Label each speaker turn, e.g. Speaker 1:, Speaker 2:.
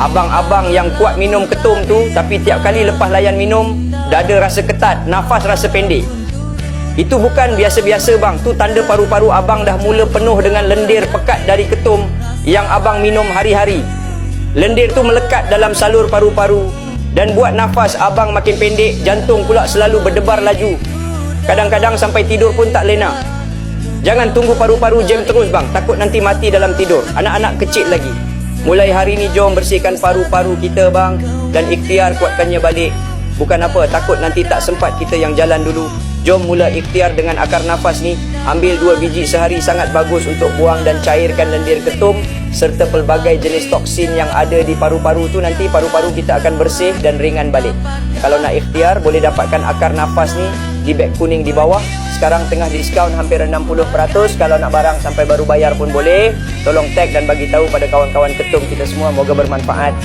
Speaker 1: Abang-abang yang kuat minum ketum tu, tapi tiap kali lepas layan minum, dada rasa ketat, nafas rasa pendek. Itu bukan biasa-biasa bang, tu tanda paru-paru abang dah mula penuh dengan lendir pekat dari ketum yang abang minum hari-hari. Lendir tu melekat dalam salur paru-paru dan buat nafas abang makin pendek, jantung pula selalu berdebar laju. Kadang-kadang sampai tidur pun tak lena. Jangan tunggu paru-paru jam terus bang, takut nanti mati dalam tidur. Anak-anak kecil lagi. Mulai hari ni jom bersihkan paru-paru kita bang, dan ikhtiar kuatkannya balik. Bukan apa, takut nanti tak sempat kita yang jalan dulu. Jom mula ikhtiar dengan akar nafas ni. Ambil 2 biji sehari, sangat bagus untuk buang dan cairkan lendir ketum serta pelbagai jenis toksin yang ada di paru-paru tu. Nanti paru-paru kita akan bersih dan ringan balik. Kalau nak ikhtiar, boleh dapatkan akar nafas ni di beg kuning di bawah. Sekarang tengah diskaun hampir 60%. Kalau nak barang sampai baru bayar pun boleh. Tolong tag dan bagi tahu pada kawan-kawan ketum kita semua. Moga bermanfaat.